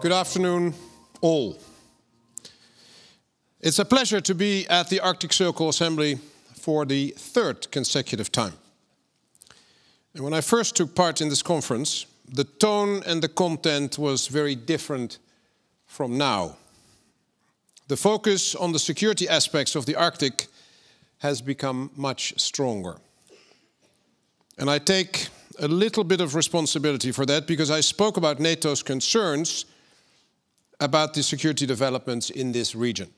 Good afternoon, all. It's a pleasure to be at the Arctic Circle Assembly for the third consecutive time. And when I first took part in this conference, the tone and the content was very different from now. The focus on the security aspects of the Arctic has become much stronger. And I take a little bit of responsibility for that because I spoke about NATO's concerns about the security developments in this region.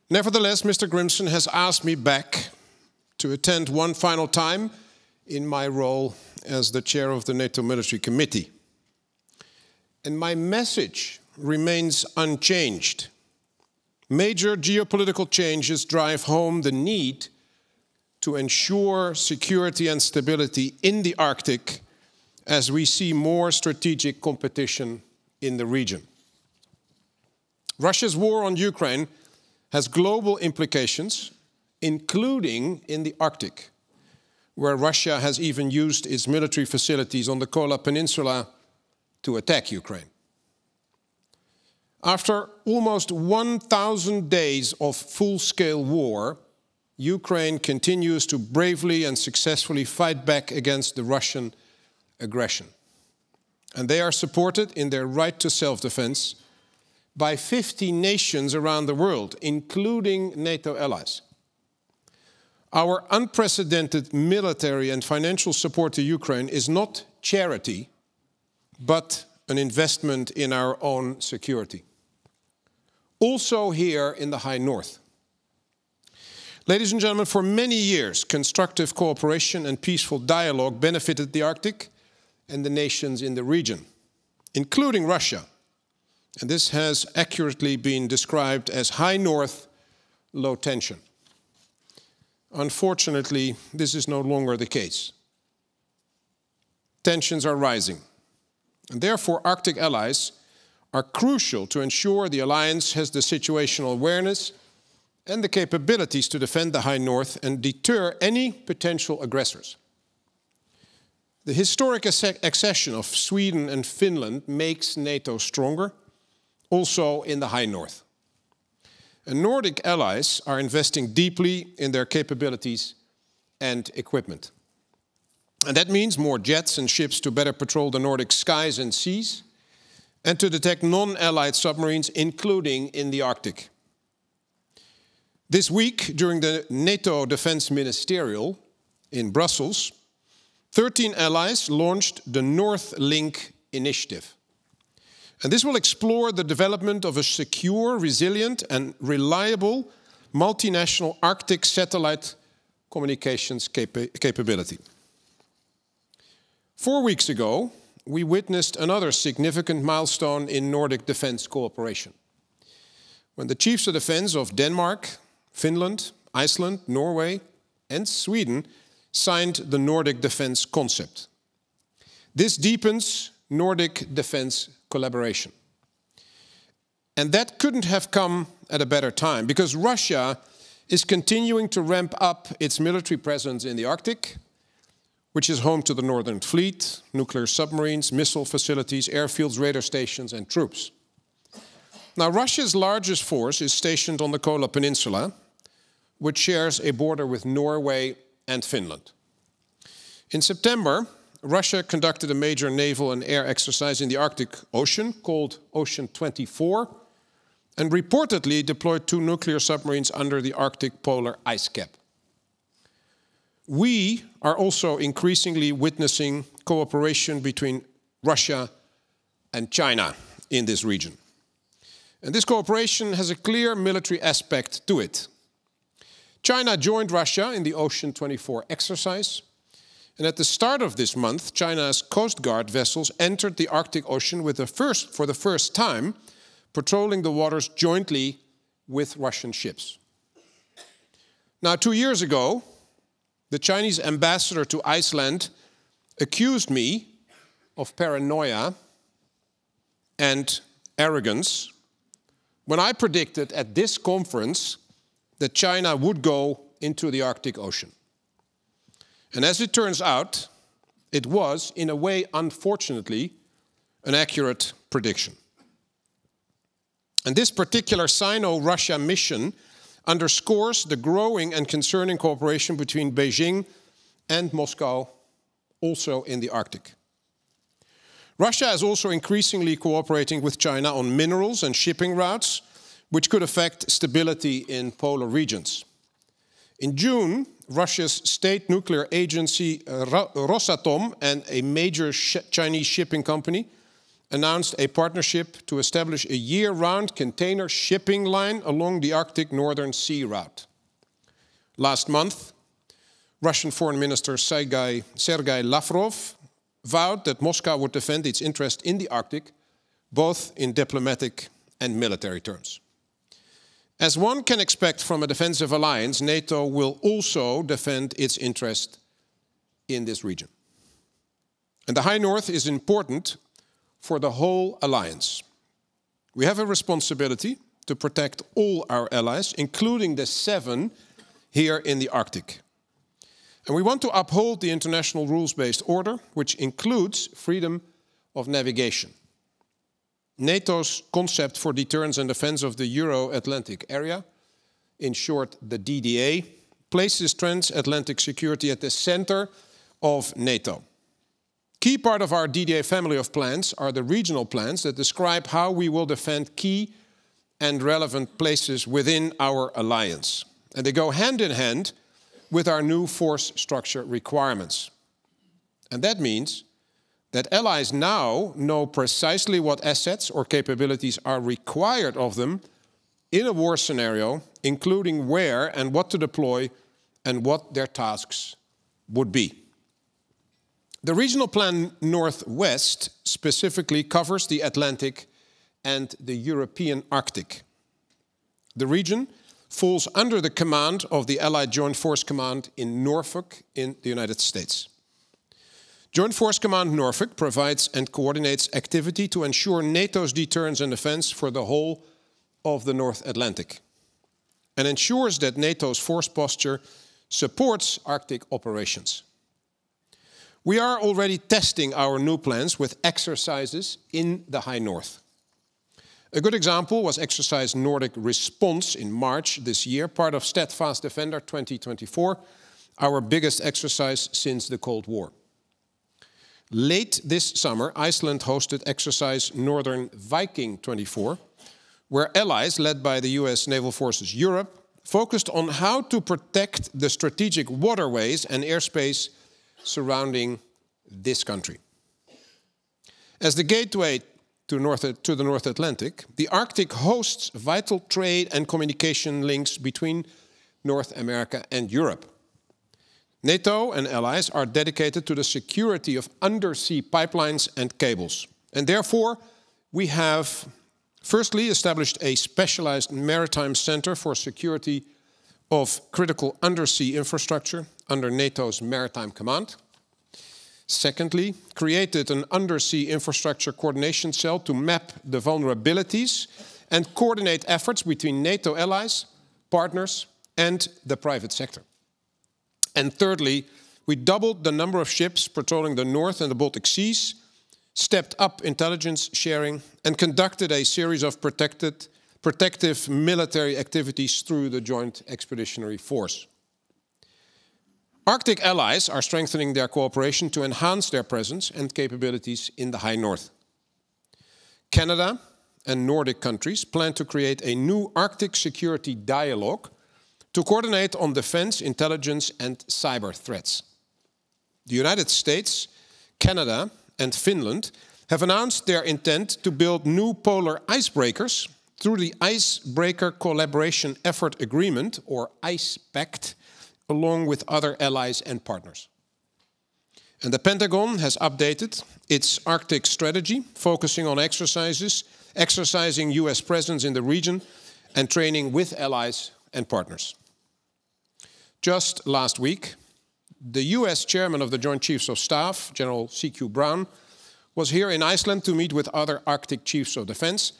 Nevertheless, Mr. Grimson has asked me back to attend one final time in my role as the chair of the NATO Military Committee. And my message remains unchanged. Major geopolitical changes drive home the need to ensure security and stability in the Arctic as we see more strategic competition in the region. Russia's war on Ukraine has global implications, including in the Arctic, where Russia has even used its military facilities on the Kola Peninsula to attack Ukraine. After almost 1,000 days of full-scale war, Ukraine continues to bravely and successfully fight back against the Russian aggression. And they are supported in their right to self-defense by 50 nations around the world, including NATO allies. Our unprecedented military and financial support to Ukraine is not charity, but an investment in our own security. Also here in the High North. Ladies and gentlemen, for many years, constructive cooperation and peaceful dialogue benefited the Arctic and the nations in the region, including Russia. And this has accurately been described as high north, low tension. Unfortunately, this is no longer the case. Tensions are rising. And therefore, Arctic allies are crucial to ensure the alliance has the situational awareness and the capabilities to defend the High North and deter any potential aggressors. The historic accession of Sweden and Finland makes NATO stronger, also in the High North. And Nordic allies are investing deeply in their capabilities and equipment. And that means more jets and ships to better patrol the Nordic skies and seas, and to detect non-allied submarines, including in the Arctic. This week, during the NATO Defense Ministerial in Brussels, 13 allies launched the North Link initiative. And this will explore the development of a secure, resilient and reliable multinational Arctic satellite communications capability. 4 weeks ago, we witnessed another significant milestone in Nordic defense cooperation, when the chiefs of defense of Denmark, Finland, Iceland, Norway and Sweden signed the Nordic defense concept. This deepens Nordic defense collaboration. And that couldn't have come at a better time, because Russia is continuing to ramp up its military presence in the Arctic, which is home to the Northern Fleet, nuclear submarines, missile facilities, airfields, radar stations and troops. Now, Russia's largest force is stationed on the Kola Peninsula, which shares a border with Norway and Finland. In September, Russia conducted a major naval and air exercise in the Arctic Ocean called Ocean 24 and reportedly deployed 2 nuclear submarines under the Arctic polar ice cap. We are also increasingly witnessing cooperation between Russia and China in this region. And this cooperation has a clear military aspect to it. China joined Russia in the Ocean 24 exercise. And at the start of this month, China's Coast Guard vessels entered the Arctic Ocean for the first time, patrolling the waters jointly with Russian ships. Now, 2 years ago, the Chinese ambassador to Iceland accused me of paranoia and arrogance when I predicted at this conference that China would go into the Arctic Ocean. And as it turns out, it was, in a way, unfortunately, an accurate prediction. And this particular Sino-Russia mission underscores the growing and concerning cooperation between Beijing and Moscow, also in the Arctic. Russia is also increasingly cooperating with China on minerals and shipping routes, which could affect stability in polar regions. In June, Russia's state nuclear agency Rosatom and a major Chinese shipping company announced a partnership to establish a year-round container shipping line along the Arctic Northern Sea route. Last month, Russian Foreign Minister Sergei Lavrov vowed that Moscow would defend its interest in the Arctic, both in diplomatic and military terms. As one can expect from a defensive alliance, NATO will also defend its interest in this region. And the High North is important for the whole alliance. We have a responsibility to protect all our allies, including the 7 here in the Arctic. And we want to uphold the international rules-based order, which includes freedom of navigation. NATO's concept for deterrence and defense of the Euro-Atlantic area, in short, the DDA, places transatlantic security at the center of NATO. Key part of our DDA family of plans are the regional plans that describe how we will defend key and relevant places within our alliance. And they go hand in hand with our new force structure requirements. And that means that allies now know precisely what assets or capabilities are required of them in a war scenario, including where and what to deploy and what their tasks would be. The Regional Plan Northwest specifically covers the Atlantic and the European Arctic. The region falls under the command of the Allied Joint Force Command in Norfolk in the United States. Joint Force Command Norfolk provides and coordinates activity to ensure NATO's deterrence and defense for the whole of the North Atlantic, and ensures that NATO's force posture supports Arctic operations. We are already testing our new plans with exercises in the High North. A good example was Exercise Nordic Response in March this year, part of Steadfast Defender 2024, our biggest exercise since the Cold War. Late this summer, Iceland hosted Exercise Northern Viking 24, where allies led by the US Naval Forces Europe focused on how to protect the strategic waterways and airspace surrounding this country. As the gateway to the North Atlantic, the Arctic hosts vital trade and communication links between North America and Europe. NATO and allies are dedicated to the security of undersea pipelines and cables. And therefore, we have firstly established a specialized maritime center for security of critical undersea infrastructure under NATO's Maritime Command. Secondly, created an undersea infrastructure coordination cell to map the vulnerabilities and coordinate efforts between NATO allies, partners, and the private sector. And thirdly, we doubled the number of ships patrolling the North and the Baltic Seas, stepped up intelligence sharing, and conducted a series of protective military activities through the Joint Expeditionary Force. Arctic allies are strengthening their cooperation to enhance their presence and capabilities in the High North. Canada and Nordic countries plan to create a new Arctic security dialogue to coordinate on defense, intelligence, and cyber threats. The United States, Canada, and Finland have announced their intent to build new polar icebreakers through the Icebreaker Collaboration Effort Agreement, or ICE Pact, along with other allies and partners. And the Pentagon has updated its Arctic strategy, focusing on exercising US presence in the region and training with allies and partners. Just last week, the US chairman of the Joint Chiefs of Staff, General C.Q. Brown, was here in Iceland to meet with other Arctic chiefs of defense,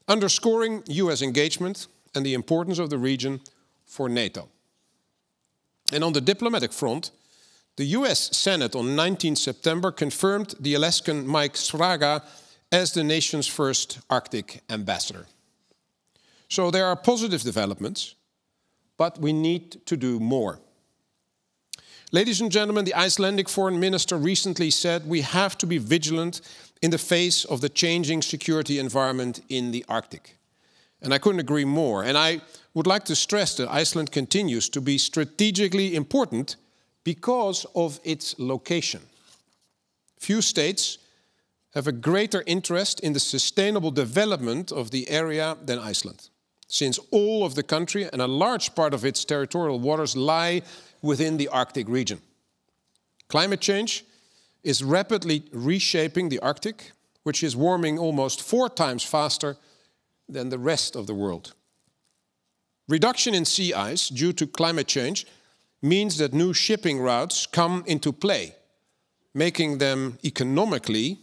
underscoring US engagement and the importance of the region for NATO. And on the diplomatic front, the US Senate on 19 September confirmed the Alaskan Mike Sraga as the nation's first Arctic ambassador. So there are positive developments, but we need to do more. Ladies and gentlemen, the Icelandic foreign minister recently said we have to be vigilant in the face of the changing security environment in the Arctic. And I couldn't agree more. And I would like to stress that Iceland continues to be strategically important because of its location. Few states have a greater interest in the sustainable development of the area than Iceland, since all of the country and a large part of its territorial waters lie within the Arctic region. Climate change is rapidly reshaping the Arctic, which is warming almost 4 times faster than the rest of the world. Reduction in sea ice due to climate change means that new shipping routes come into play, making them economically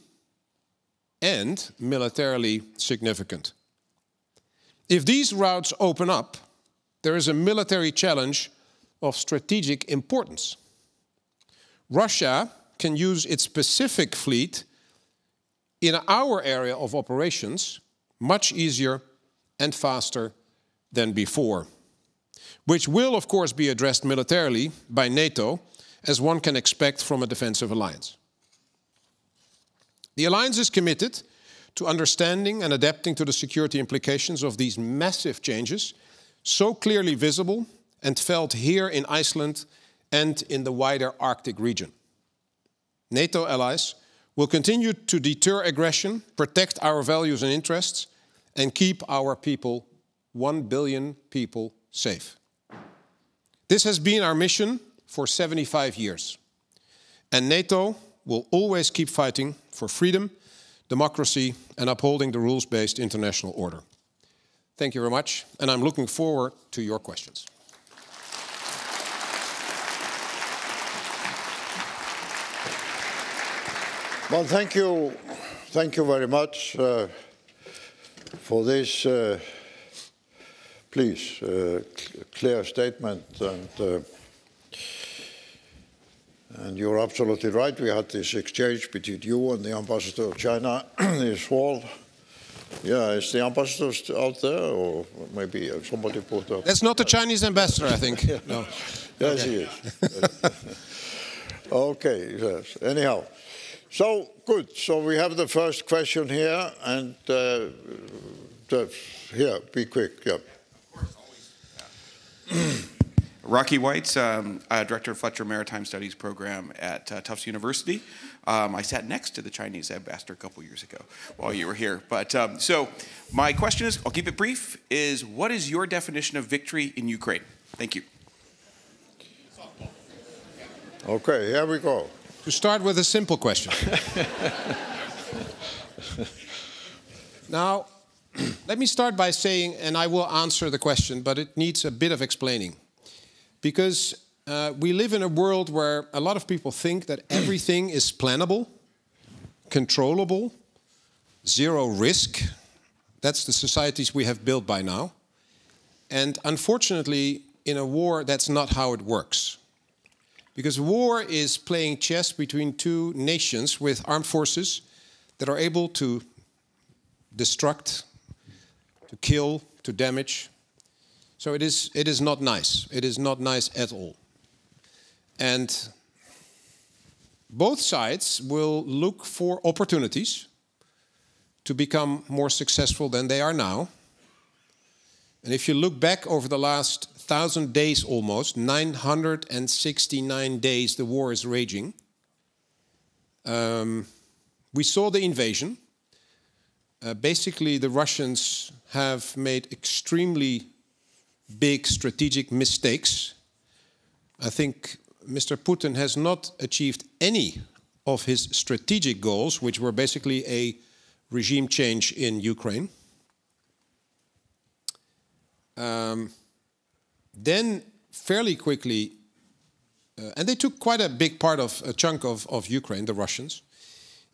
and militarily significant. If these routes open up, there is a military challenge of strategic importance. Russia can use its Pacific fleet in our area of operations much easier and faster than before, which will, of course, be addressed militarily by NATO, as one can expect from a defensive alliance. The alliance is committed to understanding and adapting to the security implications of these massive changes, so clearly visible and felt here in Iceland and in the wider Arctic region. NATO allies will continue to deter aggression, protect our values and interests, and keep our people, 1 billion people, safe. This has been our mission for 75 years. And NATO will always keep fighting for freedom, democracy, and upholding the rules-based international order. Thank you very much, and I'm looking forward to your questions. Well, thank you very much for this, clear statement. And you're absolutely right. We had this exchange between you and the ambassador of China this fall. Yeah, is the ambassador out there, or maybe somebody put up? That's not the Chinese ambassador, I think. No. Yes, okay. He is. Okay, yes. Anyhow, so good. So we have the first question here, and here, be quick. Yeah. Of course, always. Rocky White's Director of Fletcher Maritime Studies Program at Tufts University. I sat next to the Chinese ambassador a couple years ago while you were here. But so my question is, I'll keep it brief, is what is your definition of victory in Ukraine? Thank you. Okay, here we go. To start with a simple question. Now, let me start by saying, and I will answer the question, but it needs a bit of explaining. Because we live in a world where a lot of people think that everything is plannable, controllable, zero risk. That's the societies we have built by now. And unfortunately, in a war, that's not how it works. Because war is playing chess between 2 nations with armed forces that are able to destruct, to kill, to damage. So it is not nice. It is not nice at all. And both sides will look for opportunities to become more successful than they are now. And if you look back over the last 1,000 days almost, 969 days the war is raging. We saw the invasion. Basically, the Russians have made extremely big strategic mistakes. I think Mr. Putin has not achieved any of his strategic goals, which were basically a regime change in Ukraine. Then fairly quickly, and they took quite a big part of a chunk of Ukraine, the Russians.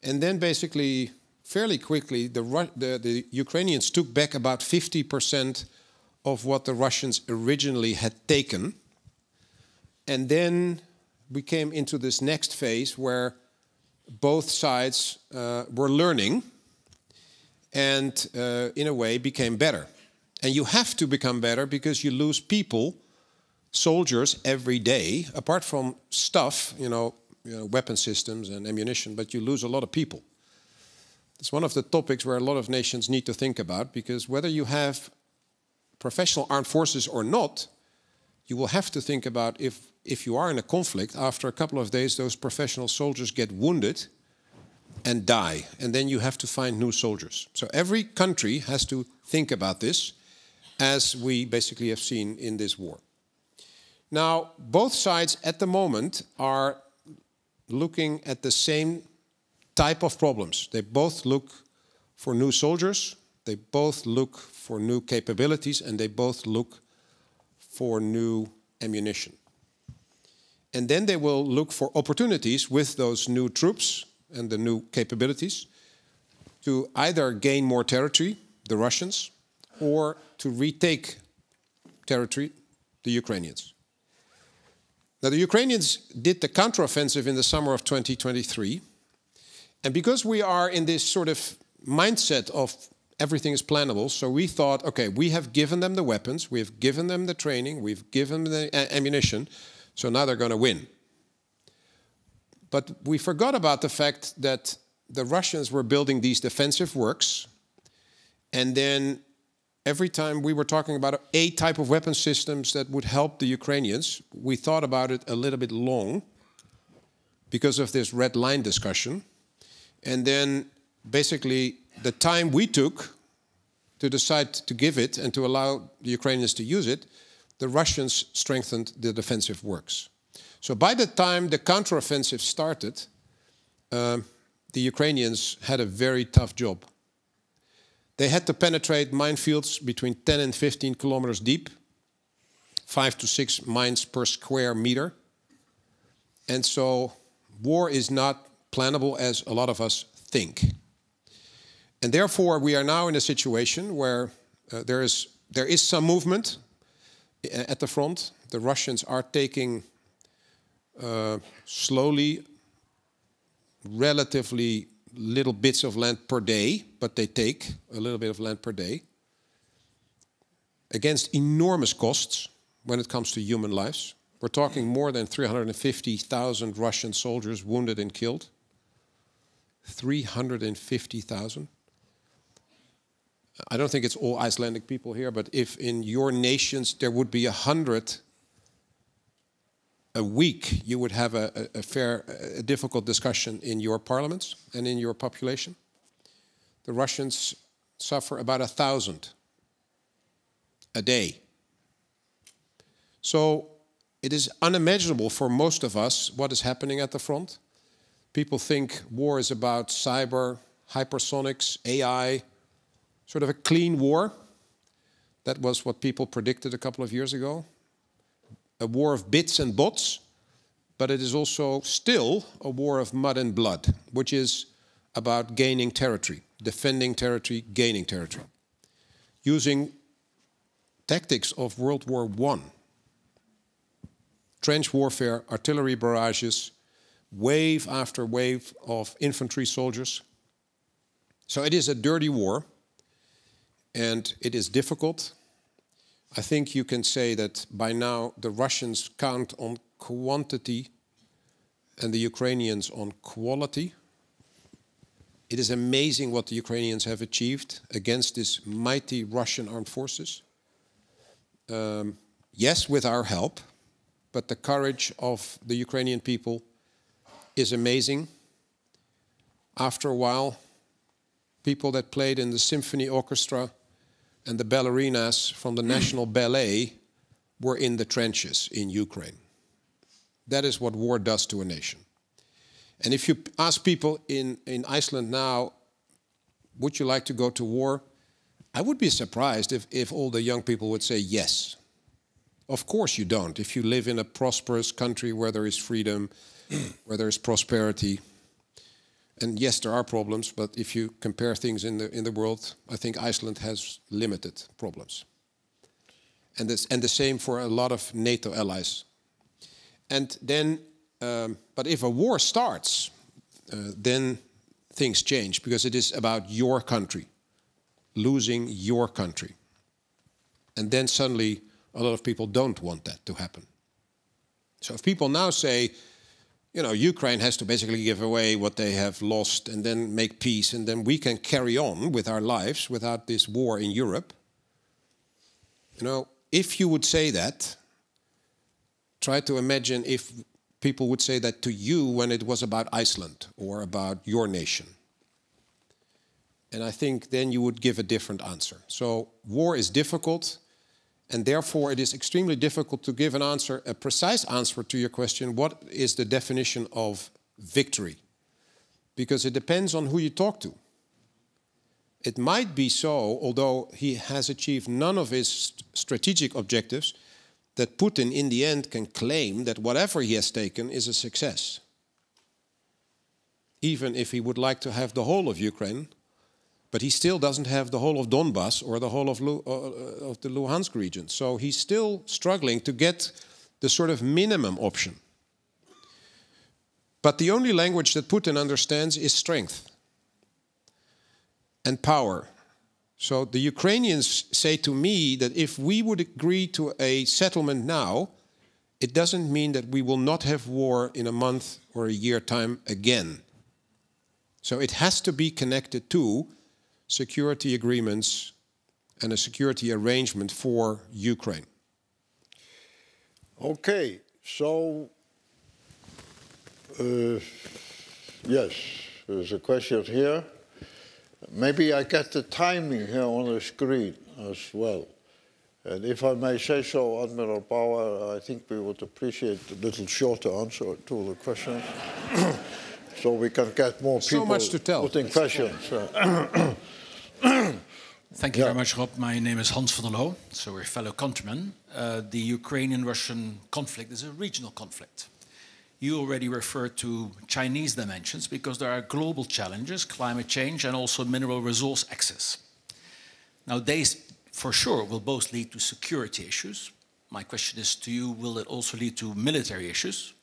And then basically, fairly quickly, the Ukrainians took back about 50% of what the Russians originally had taken. And then we came into this next phase where both sides were learning and in a way became better. And you have to become better because you lose people, soldiers, every day, apart from stuff, weapon systems and ammunition, but you lose a lot of people. It's one of the topics where a lot of nations need to think about, because whether you have professional armed forces or not, you will have to think about if you are in a conflict, after a couple of days, those professional soldiers get wounded and die, and then you have to find new soldiers. So every country has to think about this, as we basically have seen in this war. Now, both sides at the moment are looking at the same type of problems. They both look for new soldiers, they both look for new capabilities, and they both look for new ammunition. And then they will look for opportunities with those new troops and the new capabilities to either gain more territory, the Russians, or to retake territory, the Ukrainians. Now, the Ukrainians did the counteroffensive in the summer of 2023. And because we are in this sort of mindset of everything is plannable, so we thought, okay, we have given them the weapons, we've given them the training, we've given them the ammunition, so now they're going to win. But we forgot about the fact that the Russians were building these defensive works, and then every time we were talking about a type of weapon systems that would help the Ukrainians, we thought about it a little bit long because of this red line discussion. And then basically the time we took to decide to give it and to allow the Ukrainians to use it, the Russians strengthened the defensive works. So by the time the counteroffensive started, the Ukrainians had a very tough job. They had to penetrate minefields between 10 and 15 kilometers deep, 5 to 6 mines per square meter. And so war is not plannable as a lot of us think. And therefore, we are now in a situation where there is some movement at the front. The Russians are taking slowly, relatively little bits of land per day, but they take a little bit of land per day against enormous costs when it comes to human lives. We're talking more than 350,000 Russian soldiers wounded and killed. 350,000. I don't think it's all Icelandic people here, but if in your nations there would be 100 a week, you would have a difficult discussion in your parliaments and in your population. The Russians suffer about 1,000 a day. So it is unimaginable for most of us what is happening at the front. People think war is about cyber, hypersonics, AI, sort of a clean war. That was what people predicted a couple of years ago. A war of bits and bots, but it is also still a war of mud and blood, which is about gaining territory, defending territory, gaining territory, using tactics of World War I. Trench warfare, artillery barrages, wave after wave of infantry soldiers. So it is a dirty war, and it is difficult. I think you can say that by now the Russians count on quantity and the Ukrainians on quality. It is amazing what the Ukrainians have achieved against this mighty Russian armed forces. Yes, with our help, but the courage of the Ukrainian people is amazing. After a while, people that played in the symphony orchestra and the ballerinas from the National Ballet were in the trenches in Ukraine. That is what war does to a nation. And if you ask people in Iceland now, would you like to go to war? I would be surprised if all the young people would say yes. Of course you don't. If you live in a prosperous country where there is freedom, where there is prosperity. And yes, there are problems, but if you compare things in the world, I think Iceland has limited problems. And the same for a lot of NATO allies. And then, but if a war starts, then things change, because it is about your country. losing your country. And then suddenly a lot of people don't want that to happen. So if people now say, you know, Ukraine has to basically give away what they have lost and then make peace, and then we can carry on with our lives without this war in Europe. You know, if you would say that, try to imagine if people would say that to you when it was about Iceland or about your nation. And I think then you would give a different answer. So war is difficult, and therefore it is extremely difficult to give an answer, a precise answer to your question, what is the definition of victory? Because it depends on who you talk to. It might be so, although he has achieved none of his strategic objectives, that Putin in the end can claim that whatever he has taken is a success. Even if he would like to have the whole of Ukraine, but he still doesn't have the whole of Donbass or the whole of the Luhansk region. So he's still struggling to get the sort of minimum option. But the only language that Putin understands is strength and power. So the Ukrainians say to me that if we would agree to a settlement now, it doesn't mean that we will not have war in a month or a year time again. So it has to be connected to security agreements and a security arrangement for Ukraine. Okay, so yes, there's a question here. Maybe I get the timing here on the screen as well. And if I may say so, Admiral Bauer, I think we would appreciate a little shorter answer to the question, so we can get more people so much to tell. Putting questions. Thank you very much, Rob. My name is Hans van der Loo, so we're fellow countrymen. The Ukrainian-Russian conflict is a regional conflict. You already referred to Chinese dimensions because there are global challenges, climate change, and also mineral resource access. Now, these, for sure, will both lead to security issues. My question is to you, will it also lead to military issues?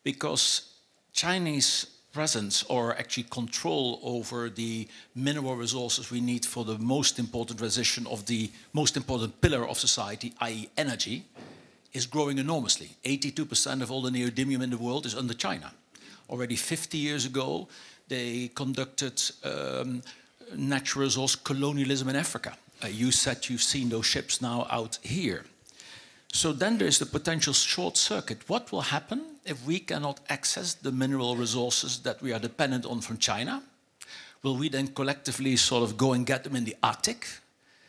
Because Chinese presence or actually control over the mineral resources we need for the most important transition of the most important pillar of society, i.e. energy, is growing enormously. 82% of all the neodymium in the world is under China. Already 50 years ago, they conducted natural resource colonialism in Africa. You said you've seen those ships now out here. So then there's the potential short circuit. What will happen if we cannot access the mineral resources that we are dependent on from China? Will we then collectively sort of go and get them in the Arctic,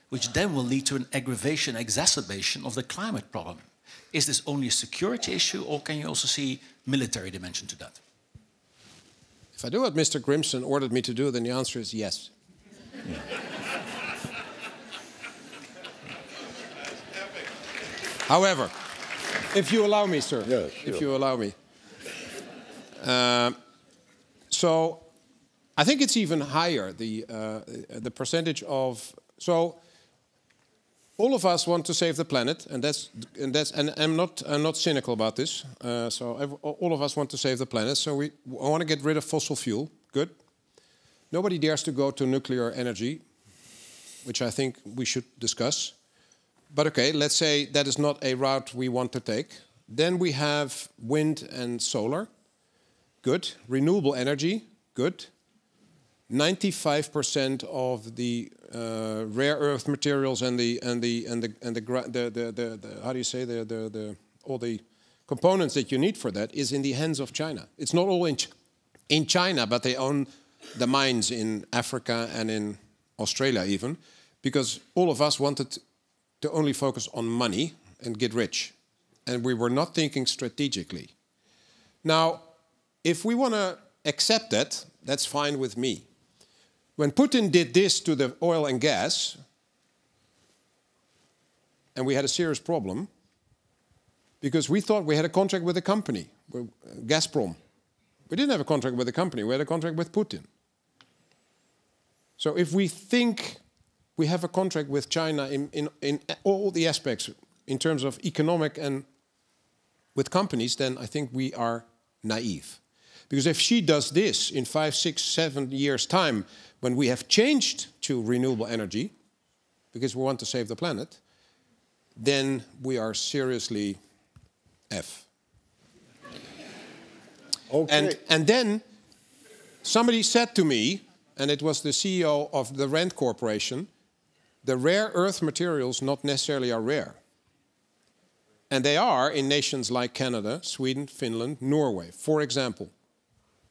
which then will lead to an aggravation, exacerbation of the climate problem? Is this only a security issue, or can you also see military dimension to that? If I do what Mr. Grimson ordered me to do, then the answer is yes. However, if you allow me, sir, yes, sure. if you allow me. So I think it's even higher, the percentage of... So all of us want to save the planet, and I'm not cynical about this. All of us want to save the planet, so we want to get rid of fossil fuel. Good. Nobody dares to go to nuclear energy, which I think we should discuss. But okay, let's say that is not a route we want to take. Then we have wind and solar. Good. Renewable energy. Good. 95% of the rare earth materials and how do you say all the components that you need for that is in the hands of China. It's not all in China, but they own the mines in Africa and in Australia even, because all of us wanted to only focus on money and get rich, and we were not thinking strategically. Now, if we want to accept that, that's fine with me. When Putin did this to the oil and gas, and we had a serious problem, because we thought we had a contract with a company, Gazprom. We didn't have a contract with a company, we had a contract with Putin. So if we think we have a contract with China in all the aspects, in terms of economic and with companies, then I think we are naive. Because if she does this in 5, 6, 7 years' time, when we have changed to renewable energy, because we want to save the planet, then we are seriously F. Okay. And then somebody said to me, and it was the CEO of the Rand Corporation, the rare earth materials not necessarily are rare. And they are in nations like Canada, Sweden, Finland, Norway, for example,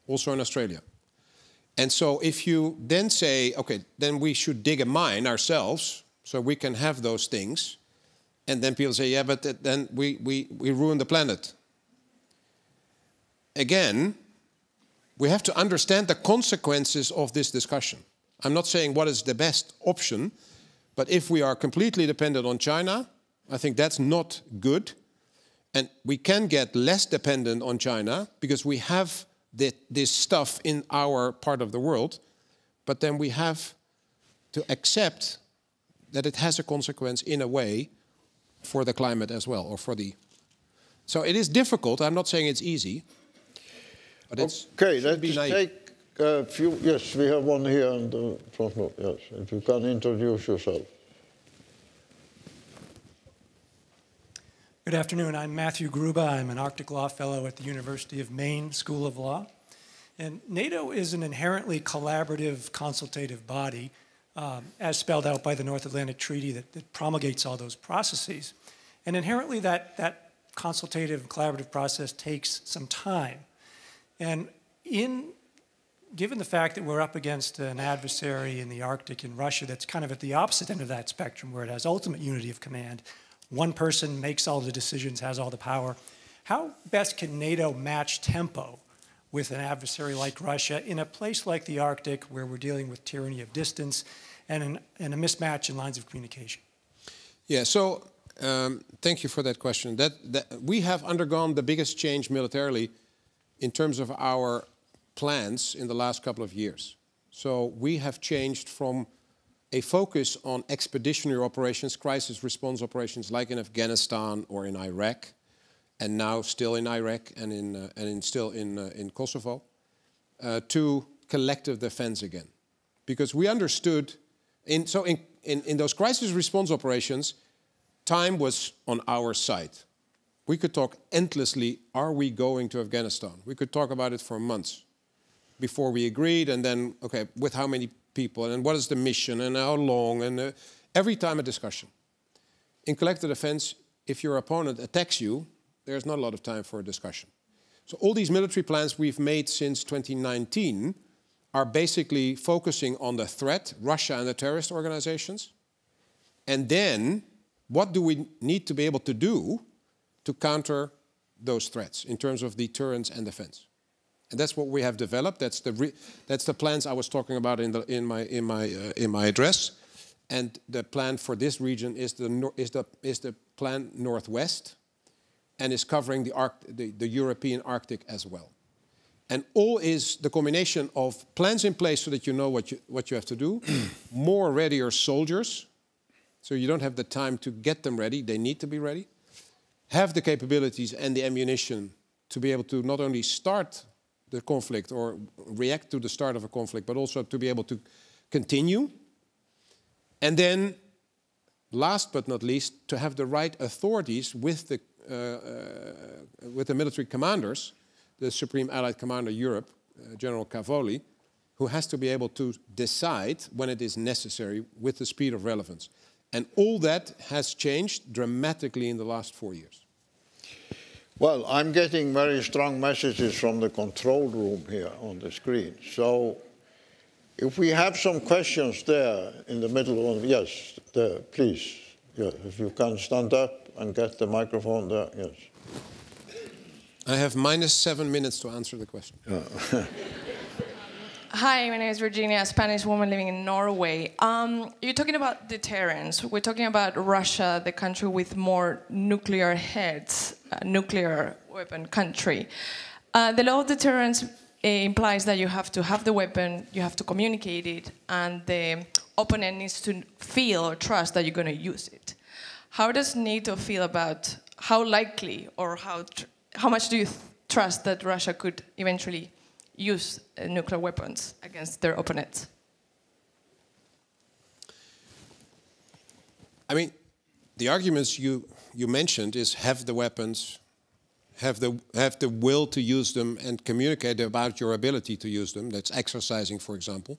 also in Australia. And so if you then say, okay, then we should dig a mine ourselves so we can have those things, and then people say, yeah, but then we ruin the planet. Again, we have to understand the consequences of this discussion. I'm not saying what is the best option, but if we are completely dependent on China, I think that's not good. And we can get less dependent on China because we have this stuff in our part of the world, but then we have to accept that it has a consequence in a way for the climate as well, or for the... So it is difficult. I'm not saying it's easy, but it's... Okay, let's take a few... Yes, we have one here in the front row. Yes, if you can introduce yourself. Good afternoon. I'm Matthew Gruba. I'm an Arctic Law Fellow at the University of Maine School of Law. And NATO is an inherently collaborative, consultative body, as spelled out by the North Atlantic Treaty that promulgates all those processes. And inherently that consultative, collaborative process takes some time. And given the fact that we're up against an adversary in the Arctic in Russia that's kind of at the opposite end of that spectrum, where it has ultimate unity of command, one person makes all the decisions, has all the power. How best can NATO match tempo with an adversary like Russia in a place like the Arctic where we're dealing with tyranny of distance and a mismatch in lines of communication? Yeah, so thank you for that question. We have undergone the biggest change militarily in terms of our plans in the last couple of years. So we have changed from a focus on expeditionary operations, crisis response operations like in Afghanistan or in Iraq, and now still in Iraq and still in Kosovo, to collective defense again. Because we understood, in those crisis response operations, time was on our side. We could talk endlessly, are we going to Afghanistan? We could talk about it for months before we agreed, and then, okay, with how many people, and what is the mission, and how long, and every time a discussion. In collective defense, if your opponent attacks you, there's not a lot of time for a discussion. So all these military plans we've made since 2019 are basically focusing on the threat, Russia and the terrorist organizations, and then what do we need to be able to do to counter those threats in terms of deterrence and defense. And that's what we have developed. That's the plans I was talking about in my address. And the plan for this region is the plan Northwest, and is covering the European Arctic as well. And all is the combination of plans in place so that you know what you have to do, more readier soldiers, so you don't have the time to get them ready. They need to be ready. Have the capabilities and the ammunition to be able to not only start the conflict or react to the start of a conflict, but also to be able to continue. And then, last but not least, to have the right authorities with the military commanders, the Supreme Allied Commander Europe, General Cavoli, who has to be able to decide when it is necessary with the speed of relevance. And all that has changed dramatically in the last 4 years. Well, I'm getting very strong messages from the control room here on the screen. So if we have some questions there in the middle of, yes, there, please. Yeah, if you can stand up and get the microphone there, yes. I have -7 minutes to answer the question. Hi, my name is Virginia, a Spanish woman living in Norway. You're talking about deterrence. We're talking about Russia, the country with more nuclear heads, nuclear weapon country. The law of deterrence implies that you have to have the weapon, you have to communicate it, and the opponent needs to feel or trust that you're going to use it. How does NATO feel about how likely or how much do you trust that Russia could eventually use nuclear weapons against their opponents? I mean, the arguments you mentioned is have the weapons, have the will to use them, and communicate about your ability to use them. That's exercising, for example.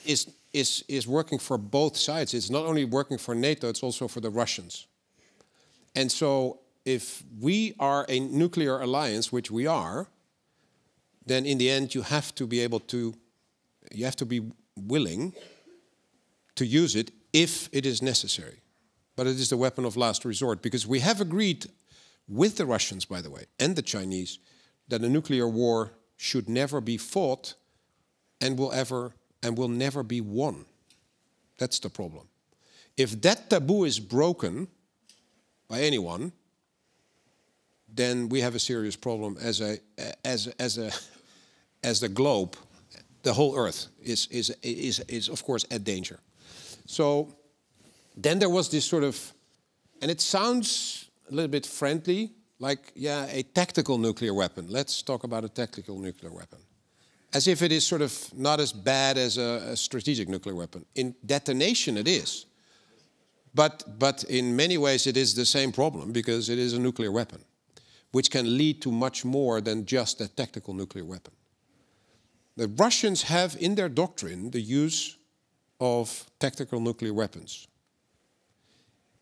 Is working for both sides. It's not only working for NATO, it's also for the Russians. And so if we are a nuclear alliance, which we are, then in the end you have to be willing to use it if it is necessary. But it is the weapon of last resort, because we have agreed with the Russians, by the way, and the Chinese, that a nuclear war should never be fought and will never be won. That's the problem. If that taboo is broken by anyone, then we have a serious problem as the globe. The whole Earth is of course at danger. So then there was this sort of, and it sounds a little bit friendly, like, yeah, a tactical nuclear weapon. Let's talk about a tactical nuclear weapon. As if it is sort of not as bad as a strategic nuclear weapon. In detonation it is. But in many ways it is the same problem, because it is a nuclear weapon, which can lead to much more than just a tactical nuclear weapon. The Russians have in their doctrine the use of tactical nuclear weapons.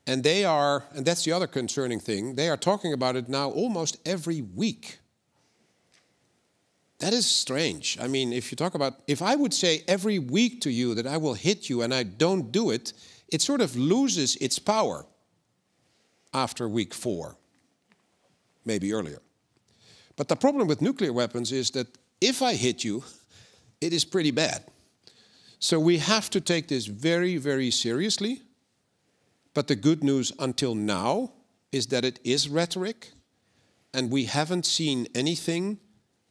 And they are, and that's the other concerning thing, they are talking about it now almost every week. That is strange. I mean, if I would say every week to you that I will hit you and I don't do it, it sort of loses its power after week 4, maybe earlier. But the problem with nuclear weapons is that if I hit you, it is pretty bad. So we have to take this very, very seriously. But the good news until now is that it is rhetoric, and we haven't seen anything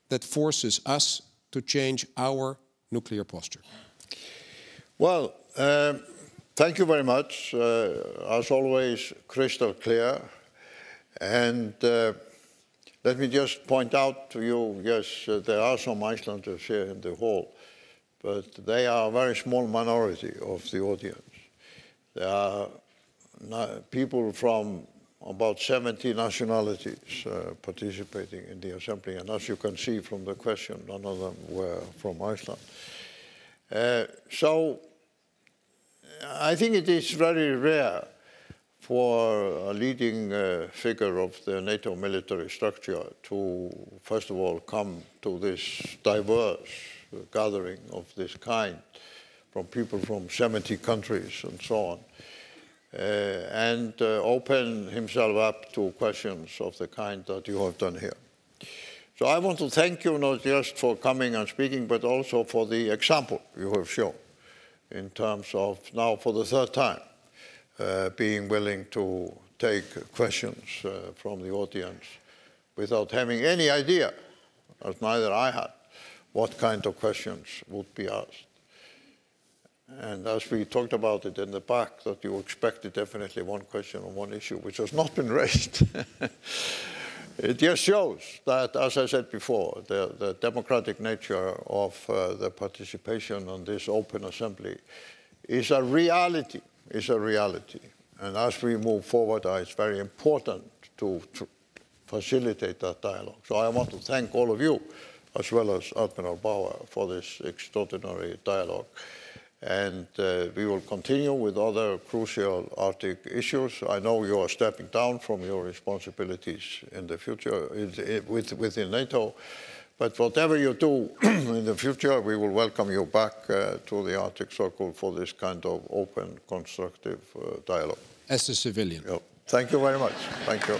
that forces us to change our nuclear posture. Well, thank you very much. As always, crystal clear. And let me just point out to you, yes, there are some Icelanders here in the hall, but they are a very small minority of the audience. There are people from about 70 nationalities participating in the assembly, and as you can see from the question, none of them were from Iceland. So I think it is very rare for a leading figure of the NATO military structure to, first of all, come to this diverse gathering of this kind from people from 70 countries and so on. And open himself up to questions of the kind that you have done here. So I want to thank you not just for coming and speaking, but also for the example you have shown in terms of now for the third time being willing to take questions from the audience without having any idea, as neither I had, what kind of questions would be asked. And as we talked about it in the back, that you expected definitely one question on one issue, which has not been raised. It just shows that, as I said before, the democratic nature of the participation on this open assembly is a reality, And as we move forward, it's very important to facilitate that dialogue. So I want to thank all of you, as well as Admiral Bauer, for this extraordinary dialogue. And we will continue with other crucial Arctic issues. I know you are stepping down from your responsibilities in the future within NATO, but whatever you do in the future, we will welcome you back to the Arctic Circle for this kind of open, constructive dialogue. As a civilian. Yeah. Thank you very much. Thank you.